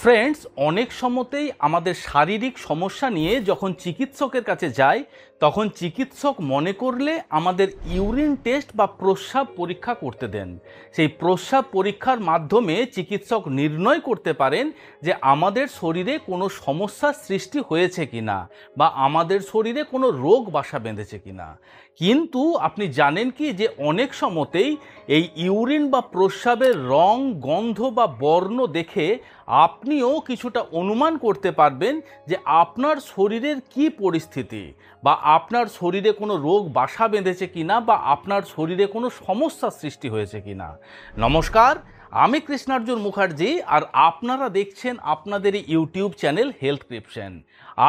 Friends, অনেক সময়তেই আমাদের শারীরিক সমস্যা নিয়ে যখন চিকিৎসকের কাছে যাই তখন চিকিৎসক মনে করলে আমাদের ইউরিন টেস্ট বা প্রস্রাব পরীক্ষা করতে দেন। সেই প্রস্রাব পরীক্ষার মাধ্যমে চিকিৎসক নির্ণয় করতে পারেন যে আমাদের শরীরে কোনো সমস্যার সৃষ্টি হয়েছে কিনা বা আমাদের শরীরে কোনো রোগ বাসা বেঁধেছে কিনা। কিন্তু আপনি জানেন কি যে অনেক সময়তেই এই ইউরিন বা প্রস্রাবের রং, গন্ধ বা বর্ণ দেখে আপনিও কিছুটা অনুমান করতে পারবেন যে আপনার শরীরের কি পরিস্থিতি বা আপনার শরীরে কোনো রোগ বাসা বেঁধেছে কিনা বা আপনার শরীরে কোনো সমস্যার সৃষ্টি হয়েছে কিনা। নমস্কার, আমি কৃষ্ণার্জুন মুখার্জি আর আপনারা দেখছেন আপনাদের ইউটিউব চ্যানেল হেলথক্রিপশন।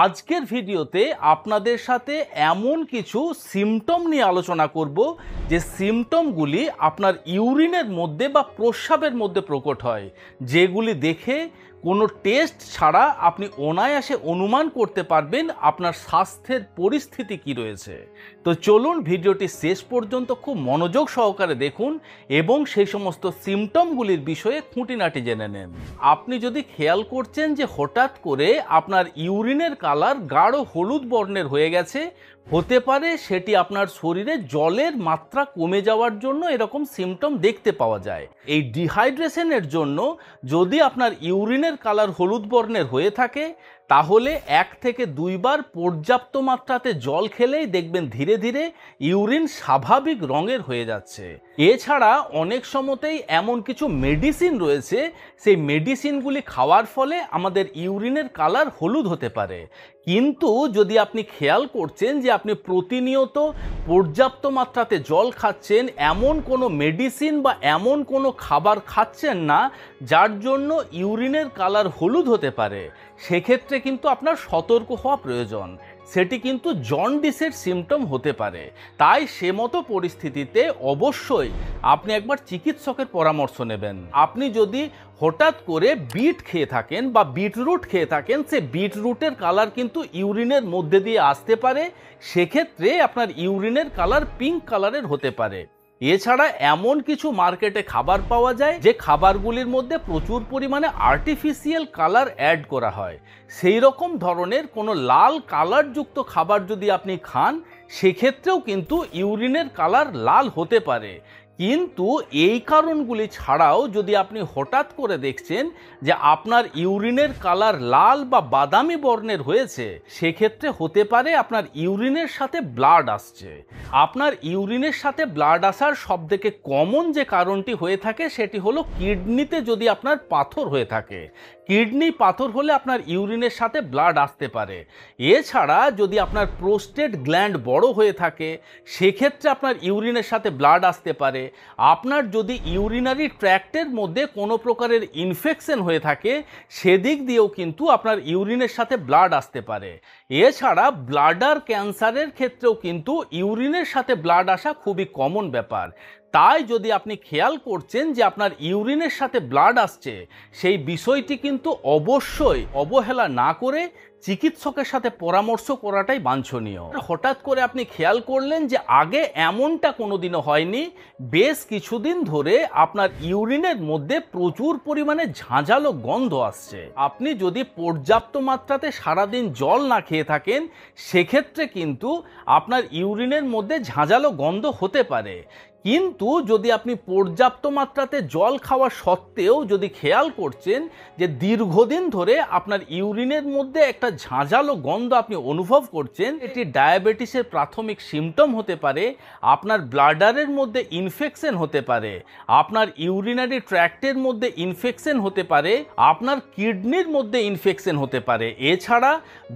আজকের ভিডিওতে আপনাদের সাথে এমন কিছু সিমটম নিয়ে আলোচনা করব যে সিমটমগুলি আপনার ইউরিনের মধ্যে বা প্রস্রাবের মধ্যে প্রকট হয়, যেগুলি দেখে কোনো টেস্ট ছাড়া আপনি অনায়াসে অনুমান করতে পারবেন আপনার স্বাস্থ্যের পরিস্থিতি কি রয়েছে। তো চলুন ভিডিওটি শেষ পর্যন্ত খুব মনোযোগ সহকারে দেখুন এবং সেই সমস্ত সিমটমগুলির বিষয়ে খুঁটিনাটি জেনে নেন। আপনি যদি খেয়াল করছেন যে হঠাৎ করে আপনার ইউরিনের কালার গাঢ় হলুদ বর্ণের হয়ে গেছে, হতে পারে সেটি আপনার শরীরে জলের মাত্রা কমে যাওয়ার জন্য এরকম সিমটম দেখতে পাওয়া যায়। এই ডিহাইড্রেশনের জন্য যদি আপনার ইউরিনের কালার হলুদ বর্ণের হয়ে থাকে তাহলে 1 থেকে 2 বার পর্যাপ্ত মাত্রাতে জল খেলেই দেখবেন ধীরে ধীরে ইউরিন স্বাভাবিক রঙের হয়ে যাচ্ছে। এছাড়া অনেক সময়তেই এমন কিছু মেডিসিন রয়েছে, সেই মেডিসিনগুলি খাওয়ার ফলে আমাদের ইউরিনের কালার হলুদ হতে পারে। কিন্তু যদি আপনি খেয়াল করছেন যে আপনি প্রতিনিয়ত পর্যাপ্ত মাত্রাতে জল খাচ্ছেন, এমন কোনো মেডিসিন বা এমন কোনো খাবার খাচ্ছেন না যার জন্য ইউরিনের কালার হলুদ হতে পারে, সেক্ষেত্রে কিন্তু আপনার সতর্ক হওয়া প্রয়োজন। সেটি কিন্তু জন্ডিসের সিমটম হতে পারে। তাই সে মতো পরিস্থিতিতে অবশ্যই আপনি একবার চিকিৎসকের পরামর্শ নেবেন। আপনি যদি হঠাৎ করে বিট খেয়ে থাকেন বা বিটরুট খেয়ে থাকেন, সে বিটরুটের কালার কিন্তু ইউরিনের মধ্যে দিয়ে আসতে পারে, সেক্ষেত্রে আপনার ইউরিনের কালার পিঙ্ক কালারের হতে পারে। এছাড়া এমন কিছু মার্কেটে খাবার পাওয়া যায় যে খাবারগুলির মধ্যে প্রচুর পরিমাণে আর্টিফিশিয়াল কালার অ্যাড করা হয়। সেই রকম ধরনের কোনো লাল কালারযুক্ত খাবার যদি আপনি খান, সেক্ষেত্রেও কিন্তু ইউরিনের কালার লাল হতে পারে। কিন্তু এই কারণগুলি ছাড়াও যদি আপনি হঠাৎ করে দেখছেন যে আপনার ইউরিনের কালার লাল বা বাদামি বর্ণের হয়েছে, সেক্ষেত্রে হতে পারে আপনার ইউরিনের সাথে ব্লাড আসছে। আপনার ইউরিনের সাথে ব্লাড আসার সবথেকে কমন যে কারণটি হয়ে থাকে সেটি হলো কিডনিতে যদি আপনার পাথর হয়ে থাকে। কিডনি পাথর হলে আপনার ইউরিনের সাথে ব্লাড আসতে পারে। এছাড়া যদি আপনার প্রোস্টেট গ্ল্যান্ড বড় হয়ে থাকে, সেক্ষেত্রে আপনার ইউরিনের সাথে ব্লাড আসতে পারে। আপনার যদি ইউরিনারি ট্র্যাক্টের মধ্যে কোনো প্রকারের ইনফেকশন হয়ে থাকে, সেদিক দিয়েও কিন্তু আপনার ইউরিনের সাথে ব্লাড আসতে পারে। এছাড়া ব্লাডার ক্যান্সারের ক্ষেত্রেও কিন্তু ইউরিনের সাথে ব্লাড আসা খুবই কমন ব্যাপার। তাই যদি আপনি খেয়াল করছেন যে আপনার ইউরিনের সাথে ব্লাড আসছে, সেই বিষয়টি কিন্তু অবশ্যই অবহেলা না করে চিকিৎসকের সাথে পরামর্শ করাটাই বাঞ্ছনীয়। হঠাৎ করে আপনি খেয়াল করলেন যে আগে এমনটা কোনোদিনও হয়নি, বেশ কিছুদিন ধরে আপনার ইউরিনের মধ্যে প্রচুর পরিমাণে ঝাঁঝালো গন্ধ আসছে। আপনি যদি পর্যাপ্ত মাত্রাতে সারাদিন জল না খেয়ে থাকেন, সেক্ষেত্রে কিন্তু আপনার ইউরিনের মধ্যে ঝাঁঝালো গন্ধ হতে পারে। কিন্তু যদি আপনি পর্যাপ্ত মাত্রাতে জল খাওয়া সত্ত্বেও যদি খেয়াল করছেন যে দীর্ঘদিন ধরে আপনার ইউরিনের মধ্যে একটা ঝাঁঝালো গন্ধ আপনি অনুভব করছেন, এটি ডায়াবেটিসের প্রাথমিক সিমটম হতে পারে। আপনার ব্লাডারের মধ্যে ইনফেকশন হতে পারে, আপনার ইউরিনারি ট্র্যাক্টের মধ্যে ইনফেকশন হতে পারে, আপনার কিডনির মধ্যে ইনফেকশন হতে পারে। এছাড়া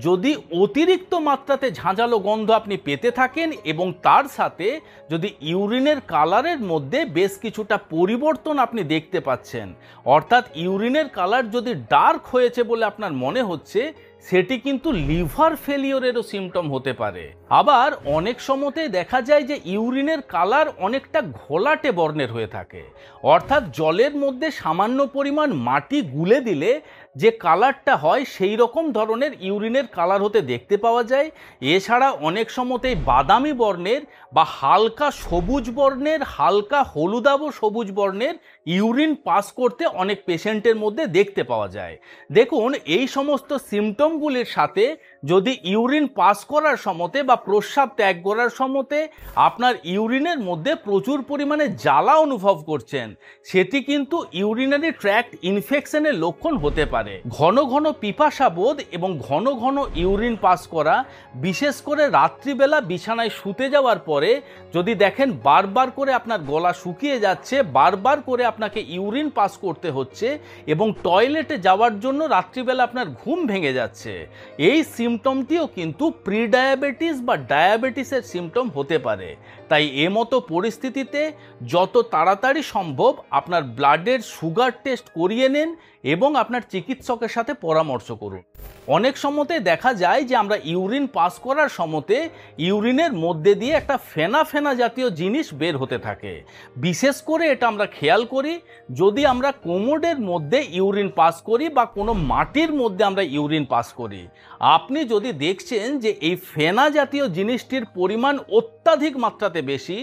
যদি অতিরিক্ত মাত্রাতে ঝাঁঝালো গন্ধ আপনি পেতে থাকেন এবং তার সাথে যদি ইউরিনের কালারের মধ্যে বেশ কিছুটা পরিবর্তন আপনি দেখতে পাচ্ছেন, অর্থাৎ ইউরিনের কালার যদি ডার্ক হয়েছে বলে আপনার মনে হচ্ছে, সেটি কিন্তু লিভার ফেলিওরেরও সিমটম হতে পারে। আবার অনেক সময়তেই দেখা যায় যে ইউরিনের কালার অনেকটা ঘোলাটে বর্ণের হয়ে থাকে, অর্থাৎ জলের মধ্যে সামান্য পরিমাণ মাটি গুলে দিলে যে কালারটা হয় সেই রকম ধরনের ইউরিনের কালার হতে দেখতে পাওয়া যায়। এছাড়া অনেক সময়তেই বাদামি বর্ণের বা হালকা সবুজ বর্ণের, হালকা হলুদাভ সবুজ বর্ণের ইউরিন পাস করতে অনেক পেশেন্টের মধ্যে দেখতে পাওয়া যায়। দেখুন, এই সমস্ত সিমটমগুলির সাথে যদি ইউরিন পাস করার সময়তে বা প্রস্রাব ত্যাগ করার সময়তে আপনার ইউরিনের মধ্যে প্রচুর পরিমাণে জ্বালা অনুভব করছেন, সেটি কিন্তু ইউরিনারি ট্র্যাক্ট ইনফেকশনের লক্ষণ হতে পারে। ঘন ঘন পিপাসা বোধ এবং ঘন ঘন ইউরিন পাস করা, বিশেষ করে রাত্রিবেলা বিছানায় শুতে যাওয়ার পরে যদি দেখেন বারবার করে আপনার গলা শুকিয়ে যাচ্ছে, বারবার করে আপনাকে ইউরিন পাস করতে হচ্ছে এবং টয়লেটে যাওয়ার জন্য রাত্রিবেলা আপনার ঘুম ভেঙে যাচ্ছে, এই সিমটমটিও কিন্তু প্রিডায়াবেটিস বা ডায়াবেটিসের সিমটম হতে পারে। তাই মতো পরিস্থিতিতে যত তাড়াতাড়ি সম্ভব আপনার ব্লাডের সুগার টেস্ট করিয়ে নিন এবং আপনার চিকিৎসকের সাথে পরামর্শ করুন। অনেক সময়তে দেখা যায় যে আমরা ইউরিন পাস করার সময়তে ইউরিনের মধ্যে দিয়ে একটা ফেনা ফেনা জাতীয় জিনিস বের হতে থাকে। বিশেষ করে এটা আমরা খেয়াল করি যদি আমরা কোমোডের মধ্যে ইউরিন পাস করি বা কোনো মাটির মধ্যে আমরা ইউরিন পাস করি। আপনি যদি দেখছেন যে এই ফেনা জাতীয় জিনিসটির পরিমাণ অত্যাধিক মাত্রাতে বেশি,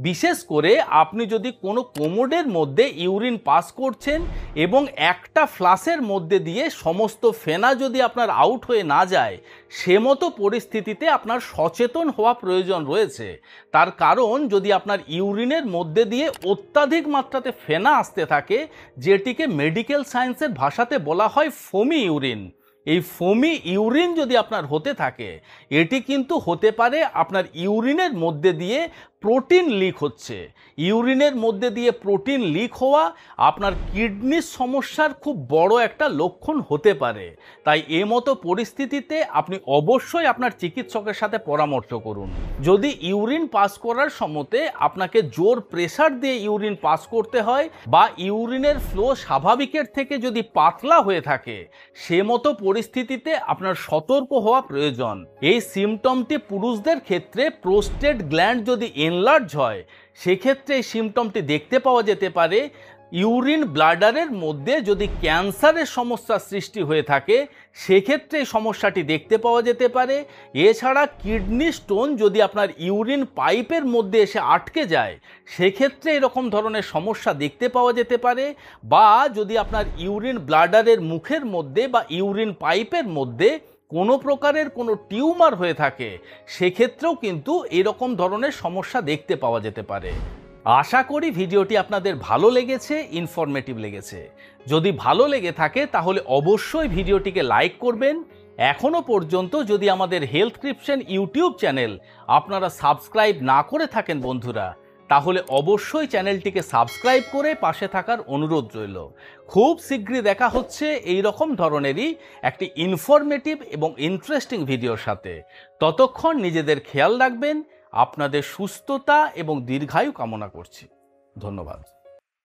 বিশেষ করে আপনি যদি কোনো কোমোডের মধ্যে ইউরিন পাস করছেন এবং একটা ফ্লাসের মধ্যে দিয়ে সমস্ত ফেনা যদি আপনার আউট হয়ে না যায়, সে মতো পরিস্থিতিতে আপনার সচেতন হওয়া প্রয়োজন রয়েছে। তার কারণ যদি আপনার ইউরিনের মধ্যে দিয়ে অত্যাধিক মাত্রাতে ফেনা আসতে থাকে, যেটিকে মেডিকেল সায়েন্সের ভাষাতে বলা হয় ফোমি ইউরিন, এই ফোমি ইউরিন যদি আপনার হতে থাকে, এটি কিন্তু হতে পারে আপনার ইউরিনের মধ্যে দিয়ে প্রোটিন লিক হচ্ছে। ইউরিনের মধ্যে দিয়ে প্রোটিন লিক হওয়া আপনার কিডনির সমস্যার খুব বড় একটা লক্ষণ হতে পারে। তাই মতো পরিস্থিতিতে আপনি অবশ্যই আপনার চিকিৎসকের সাথে পরামর্শ করুন। যদি ইউরিন পাস করার সময়তে আপনাকে জোর প্রেসার দিয়ে ইউরিন পাস করতে হয় বা ইউরিনের ফ্লো স্বাভাবিকের থেকে যদি পাতলা হয়ে থাকে, সে মতো পরিস্থিতিতে আপনার সতর্ক হওয়া প্রয়োজন। এই সিমটমটি পুরুষদের ক্ষেত্রে প্রোস্টেট গ্ল্যান্ড যদি এনলার্জ হয়, সেক্ষেত্রে এই সিমটমটি দেখতে পাওয়া যেতে পারে। ইউরিন ব্লাডারের মধ্যে যদি ক্যান্সারের সমস্যা সৃষ্টি হয়ে থাকে, সেক্ষেত্রে এই সমস্যাটি দেখতে পাওয়া যেতে পারে। এছাড়া কিডনি স্টোন যদি আপনার ইউরিন পাইপের মধ্যে এসে আটকে যায়, সেক্ষেত্রে এরকম ধরনের সমস্যা দেখতে পাওয়া যেতে পারে। বা যদি আপনার ইউরিন ব্লাডারের মুখের মধ্যে বা ইউরিন পাইপের মধ্যে কোনো প্রকারের কোনো টিউমার হয়ে থাকে, সেক্ষেত্রেও কিন্তু এরকম ধরনের সমস্যা দেখতে পাওয়া যেতে পারে। আশা করি ভিডিওটি আপনাদের ভালো লেগেছে, ইনফরমেটিভ লেগেছে। যদি ভালো লেগে থাকে তাহলে অবশ্যই ভিডিওটিকে লাইক করবেন। এখনও পর্যন্ত যদি আমাদের হেলথক্রিপশন ইউটিউব চ্যানেল আপনারা সাবস্ক্রাইব না করে থাকেন বন্ধুরা, তাহলে অবশ্যই চ্যানেলটিকে সাবস্ক্রাইব করে পাশে থাকার অনুরোধ রইল। খুব শীঘ্রই দেখা হচ্ছে এই রকম ধরনেরই একটি ইনফরমেটিভ এবং ইন্টারেস্টিং ভিডিওর সাথে। ততক্ষণ নিজেদের খেয়াল রাখবেন। আপনাদের সুস্থতা এবং দীর্ঘায়ু কামনা করছি। ধন্যবাদ।